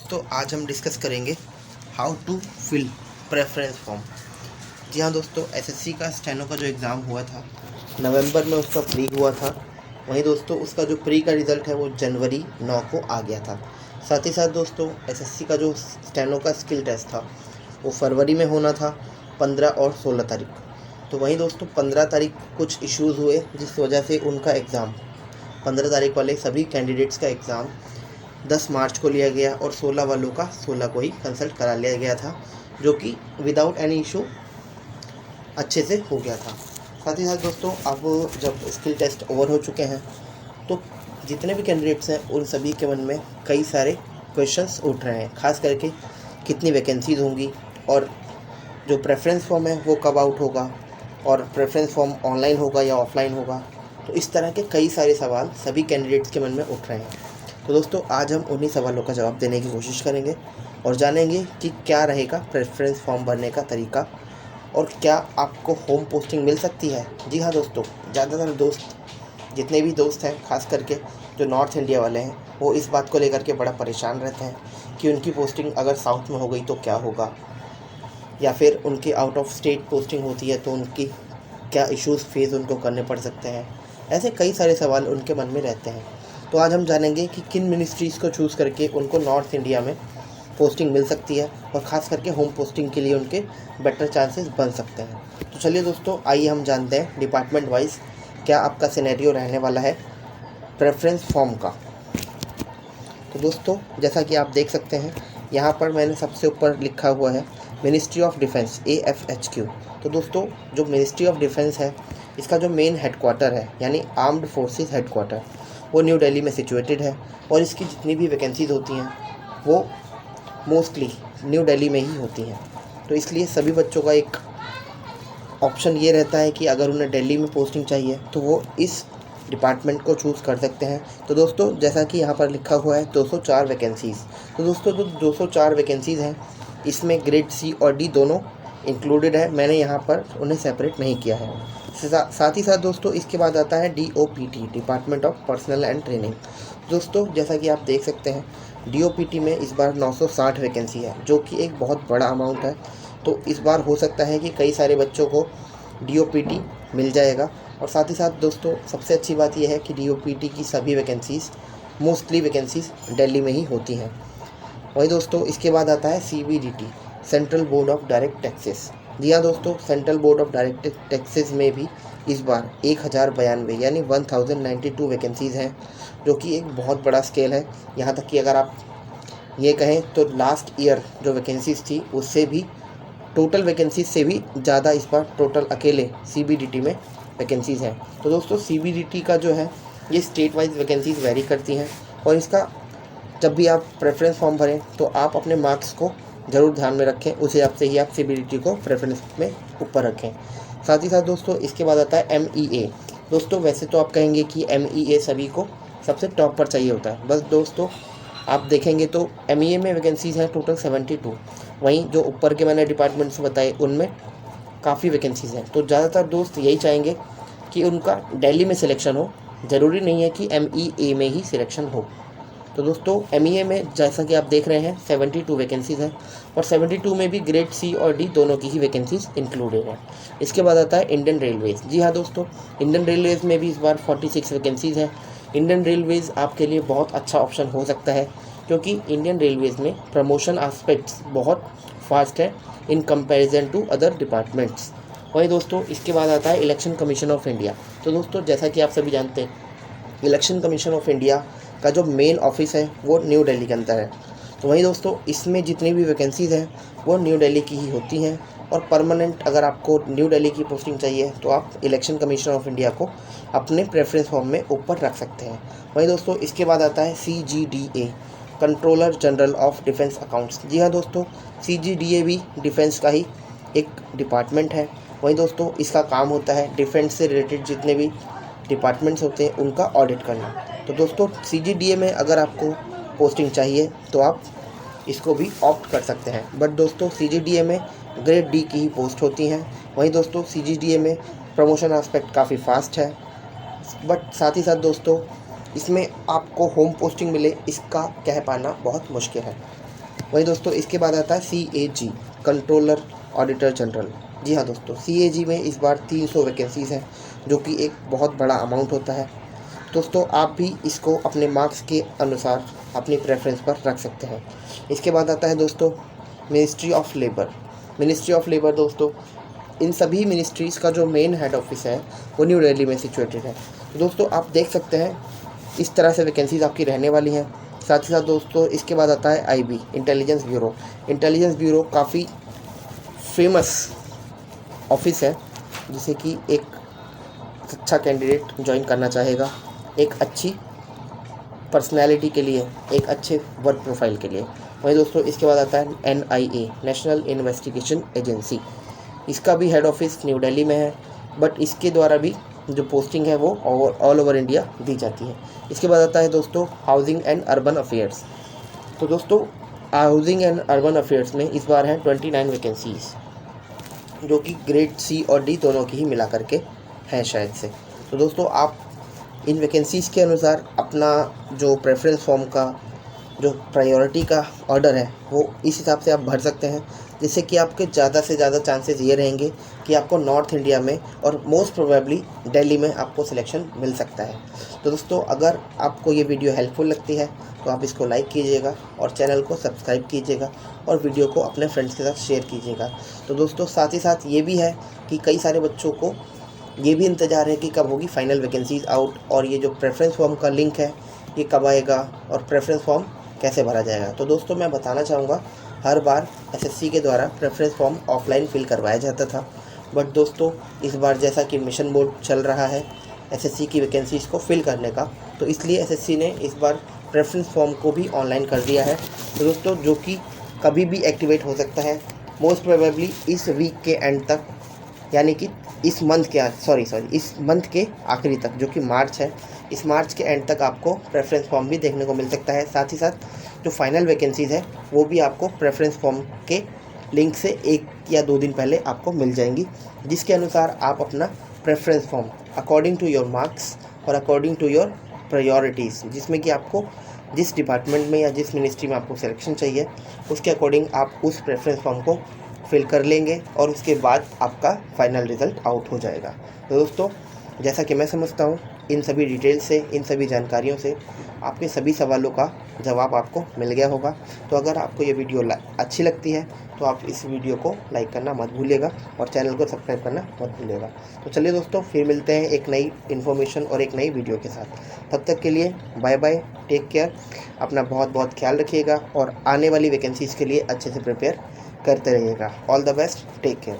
तो आज हम डिस्कस करेंगे how to fill preference form. जी हाँ दोस्तों, एसएससी का स्टेनो का जो एग्ज़ाम हुआ था नवंबर में, उसका प्री हुआ था। वहीं दोस्तों उसका जो प्री का रिज़ल्ट है वो जनवरी 9 को आ गया था। साथ ही साथ दोस्तों एसएससी का जो स्टेनो का स्किल टेस्ट था वो फरवरी में होना था, 15 और 16 तारीख। तो वहीं दोस्तों 15 तारीख कुछ इश्यूज़ हुए जिस वजह से उनका एग्ज़ाम 15 तारीख वाले सभी कैंडिडेट्स का एग्ज़ाम 10 मार्च को लिया गया और 16 वालों का 16 को ही कंसल्ट करा लिया गया था, जो कि विदाउट एनी इशू अच्छे से हो गया था। साथ ही साथ दोस्तों अब जब स्किल टेस्ट ओवर हो चुके हैं तो जितने भी कैंडिडेट्स हैं उन सभी के मन में कई सारे क्वेश्चंस उठ रहे हैं, खास करके कितनी वैकेंसीज़ होंगी और जो प्रेफरेंस फॉर्म है वो कब आउट होगा और प्रेफरेंस फॉर्म ऑनलाइन होगा या ऑफलाइन होगा। तो इस तरह के कई सारे सवाल सभी कैंडिडेट्स के मन में उठ रहे हैं। तो दोस्तों आज हम उन्हीं सवालों का जवाब देने की कोशिश करेंगे और जानेंगे कि क्या रहेगा प्रेफरेंस फॉर्म भरने का तरीका और क्या आपको होम पोस्टिंग मिल सकती है। जी हाँ दोस्तों, ज़्यादातर दोस्त जितने भी दोस्त हैं, खास करके जो नॉर्थ इंडिया वाले हैं, वो इस बात को लेकर के बड़ा परेशान रहते हैं कि उनकी पोस्टिंग अगर साउथ में हो गई तो क्या होगा, या फिर उनकी आउट ऑफ स्टेट पोस्टिंग होती है तो उनकी क्या इश्यूज़ फेस उनको करने पड़ सकते हैं। ऐसे कई सारे सवाल उनके मन में रहते हैं। तो आज हम जानेंगे कि किन मिनिस्ट्रीज़ को चूज़ करके उनको नॉर्थ इंडिया में पोस्टिंग मिल सकती है और ख़ास करके होम पोस्टिंग के लिए उनके बेटर चांसेस बन सकते हैं। तो चलिए दोस्तों, आइए हम जानते हैं डिपार्टमेंट वाइज क्या आपका सिनेरियो रहने वाला है प्रेफरेंस फॉर्म का। तो दोस्तों जैसा कि आप देख सकते हैं यहाँ पर मैंने सबसे ऊपर लिखा हुआ है मिनिस्ट्री ऑफ डिफेंस AFHQ। तो दोस्तों जो मिनिस्ट्री ऑफ डिफेंस है इसका जो मेन हेडक्वार्टर है यानी आर्म्ड फोर्सेस हेडक्वार्टर वो न्यू दिल्ली में सिचुएटेड है और इसकी जितनी भी वैकेंसीज़ होती हैं वो मोस्टली न्यू दिल्ली में ही होती हैं। तो इसलिए सभी बच्चों का एक ऑप्शन ये रहता है कि अगर उन्हें दिल्ली में पोस्टिंग चाहिए तो वो इस डिपार्टमेंट को चूज़ कर सकते हैं। तो दोस्तों जैसा कि यहाँ पर लिखा हुआ है 204 वैकेंसीज़। तो दोस्तों जो 204 वैकेंसीज़ हैं इसमें ग्रेड C और D दोनों इंक्लूडेड है। मैंने यहाँ पर उन्हें सेपरेट नहीं किया है। साथ ही साथ दोस्तों इसके बाद आता है DOPT, department of personal and training. दोस्तों जैसा कि आप देख सकते हैं DOPT में इस बार 960 वैकेंसी है, जो कि एक बहुत बड़ा अमाउंट है। तो इस बार हो सकता है कि कई सारे बच्चों को DOPT मिल जाएगा। और साथ ही साथ दोस्तों सबसे अच्छी बात यह है कि DOPT की सभी वैकेंसीज़ मोस्टली वैकेंसीज़ दिल्ली में ही होती हैं। वही दोस्तों इसके बाद आता है CBDT, central board of direct taxes. जी हाँ दोस्तों, central board of direct taxes में भी इस बार 1092 यानी 1092 वैकेंसीज़ हैं, जो कि एक बहुत बड़ा स्केल है। यहाँ तक कि अगर आप ये कहें तो लास्ट ईयर जो वैकेंसीज़ थी उससे भी टोटल वैकेंसीज से भी ज़्यादा इस बार टोटल अकेले CBDT में वैकेंसीज़ हैं। तो दोस्तों CBDT का जो है ये स्टेट वाइज वैकेंसीज़ वेरी करती हैं और इसका जब भी आप प्रेफरेंस फॉर्म भरें तो आप अपने मार्क्स को ज़रूर ध्यान में रखें, उस हिसाब से ही आप CBDT को प्रेफरेंस में ऊपर रखें। साथ ही साथ दोस्तों इसके बाद आता है MEA। दोस्तों वैसे तो आप कहेंगे कि MEA सभी को सबसे टॉप पर चाहिए होता है, बस दोस्तों आप देखेंगे तो MEA में वैकेंसीज़ हैं टोटल 72। वहीं जो ऊपर के मैंने डिपार्टमेंट्स बताए उनमें काफ़ी वैकेंसीज़ हैं। तो ज़्यादातर दोस्त यही चाहेंगे कि उनका दिल्ली में सिलेक्शन हो, ज़रूरी नहीं है कि MEA में ही सिलेक्शन हो। तो दोस्तों MEA में जैसा कि आप देख रहे हैं 72 वैकेंसीज़ हैं और 72 में भी ग्रेड C और D दोनों की ही वैकेंसीज़ इंक्लूडेड हैं। इसके बाद आता है इंडियन रेलवेज़। जी हाँ दोस्तों, इंडियन रेलवेज़ में भी इस बार 46 वैकेंसीज़ हैं। इंडियन रेलवेज़ आपके लिए बहुत अच्छा ऑप्शन हो सकता है क्योंकि इंडियन रेलवेज़ में प्रमोशन एस्पेक्ट्स बहुत फास्ट है in comparison to other departments. वही दोस्तों इसके बाद आता है इलेक्शन कमीशन ऑफ इंडिया। तो दोस्तों जैसा कि आप सभी जानते हैं इलेक्शन कमीशन ऑफ इंडिया का जो मेन ऑफिस है वो न्यू दिल्ली के अंदर है। तो वहीं दोस्तों इसमें जितनी भी वैकेंसीज़ हैं वो न्यू दिल्ली की ही होती हैं और परमानेंट अगर आपको न्यू दिल्ली की पोस्टिंग चाहिए तो आप इलेक्शन कमीशन ऑफ इंडिया को अपने प्रेफरेंस फॉर्म में ऊपर रख सकते हैं। वहीं दोस्तों इसके बाद आता है CGDA, controller general of defence accounts. जी हाँ दोस्तों, CGDA भी डिफेंस का ही एक डिपार्टमेंट है। वहीं दोस्तों इसका काम होता है डिफेंस से रिलेटेड जितने भी डिपार्टमेंट्स होते हैं उनका ऑडिट करना। तो दोस्तों CGDA में अगर आपको पोस्टिंग चाहिए तो आप इसको भी ऑप्ट कर सकते हैं, बट दोस्तों CGDA में ग्रेड D की ही पोस्ट होती हैं। वहीं दोस्तों CGDA में प्रमोशन एस्पेक्ट काफ़ी फास्ट है, बट साथ ही साथ दोस्तों इसमें आपको होम पोस्टिंग मिले इसका कह पाना बहुत मुश्किल है। वहीं दोस्तों इसके बाद आता है CAG, कंट्रोलर ऑडिटर जनरल। जी हाँ दोस्तों, CAG में इस बार 300 वैकेंसीज़ हैं, जो कि एक बहुत बड़ा अमाउंट होता है। दोस्तों आप भी इसको अपने मार्क्स के अनुसार अपनी प्रेफरेंस पर रख सकते हैं। इसके बाद आता है दोस्तों ministry of labour. Ministry of labour दोस्तों, इन सभी मिनिस्ट्रीज़ का जो मेन हेड ऑफिस है वो न्यू दिल्ली में सिचुएटेड है। तो दोस्तों आप देख सकते हैं इस तरह से वैकेंसीज़ आपकी रहने वाली हैं। साथ ही साथ दोस्तों इसके बाद आता है IB, intelligence bureau. Intelligence bureau काफ़ी फेमस ऑफिस है, जिसे कि एक अच्छा कैंडिडेट ज्वाइन करना चाहेगा, एक अच्छी पर्सनैलिटी के लिए, एक अच्छे वर्क प्रोफाइल के लिए। वहीं दोस्तों इसके बाद आता है NIA, नेशनल इन्वेस्टिगेशन एजेंसी। इसका भी हेड ऑफिस न्यू दिल्ली में है, बट इसके द्वारा भी जो पोस्टिंग है वो ऑल ओवर इंडिया दी जाती है। इसके बाद आता है दोस्तों हाउसिंग एंड अर्बन अफेयर्स। तो दोस्तों हाउसिंग एंड अर्बन अफेयर्स में इस बार हैं 29 वैकेंसीज़, जो कि ग्रेड C और D दोनों की ही मिला करके हैं शायद से। तो दोस्तों आप इन वैकेंसीज़ के अनुसार अपना जो प्रेफरेंस फॉर्म का जो प्रायोरिटी का ऑर्डर है वो इस हिसाब से आप भर सकते हैं, जिससे कि आपके ज़्यादा से ज़्यादा चांसेस ये रहेंगे कि आपको नॉर्थ इंडिया में और मोस्ट प्रोबेबली दिल्ली में आपको सिलेक्शन मिल सकता है। तो दोस्तों अगर आपको ये वीडियो हेल्पफुल लगती है तो आप इसको लाइक कीजिएगा और चैनल को सब्सक्राइब कीजिएगा और वीडियो को अपने फ्रेंड्स के साथ शेयर कीजिएगा। तो दोस्तों साथ ही साथ ये भी है कि कई सारे बच्चों को ये भी इंतज़ार है कि कब होगी फाइनल वैकेंसीज़ आउट, और ये जो प्रेफरेंस फॉर्म का लिंक है ये कब आएगा और प्रेफरेंस फॉर्म कैसे भरा जाएगा। तो दोस्तों मैं बताना चाहूँगा, हर बार SSC के द्वारा प्रेफरेंस फॉर्म ऑफलाइन फिल करवाया जाता था, बट दोस्तों इस बार जैसा कि मिशन बोर्ड चल रहा है SSC की वैकेंसीज़ को फिल करने का, तो इसलिए SSC ने इस बार प्रेफरेंस फॉर्म को भी ऑनलाइन कर दिया है। तो दोस्तों जो कि कभी भी एक्टिवेट हो सकता है, मोस्ट प्रोबेबली इस वीक के एंड तक, यानी कि इस मंथ के आखिरी तक, जो कि मार्च है, इस मार्च के एंड तक आपको प्रेफरेंस फॉर्म भी देखने को मिल सकता है। साथ ही साथ जो फाइनल वैकेंसीज़ है वो भी आपको प्रेफरेंस फॉर्म के लिंक से 1 या 2 दिन पहले आपको मिल जाएंगी, जिसके अनुसार आप अपना preference form according to your marks और अकॉर्डिंग टू योर प्रायोरिटीज़, जिसमें कि आपको जिस डिपार्टमेंट में या जिस मिनिस्ट्री में आपको सिलेक्शन चाहिए उसके अकॉर्डिंग आप उस प्रेफरेंस फॉर्म को फिल कर लेंगे और उसके बाद आपका फाइनल रिज़ल्ट आउट हो जाएगा। तो दोस्तों जैसा कि मैं समझता हूँ, इन सभी डिटेल से, इन सभी जानकारियों से आपके सभी सवालों का जवाब आपको मिल गया होगा। तो अगर आपको ये वीडियो अच्छी लगती है तो आप इस वीडियो को लाइक करना मत भूलिएगा और चैनल को सब्सक्राइब करना मत भूलिएगा। तो चलिए दोस्तों, फिर मिलते हैं एक नई इन्फॉर्मेशन और एक नई वीडियो के साथ। तब तक के लिए बाय बाय, टेक केयर, अपना बहुत बहुत ख्याल रखिएगा और आने वाली वैकेंसीज़ के लिए अच्छे से प्रिपेयर करते रहिएगा। All the best, take care.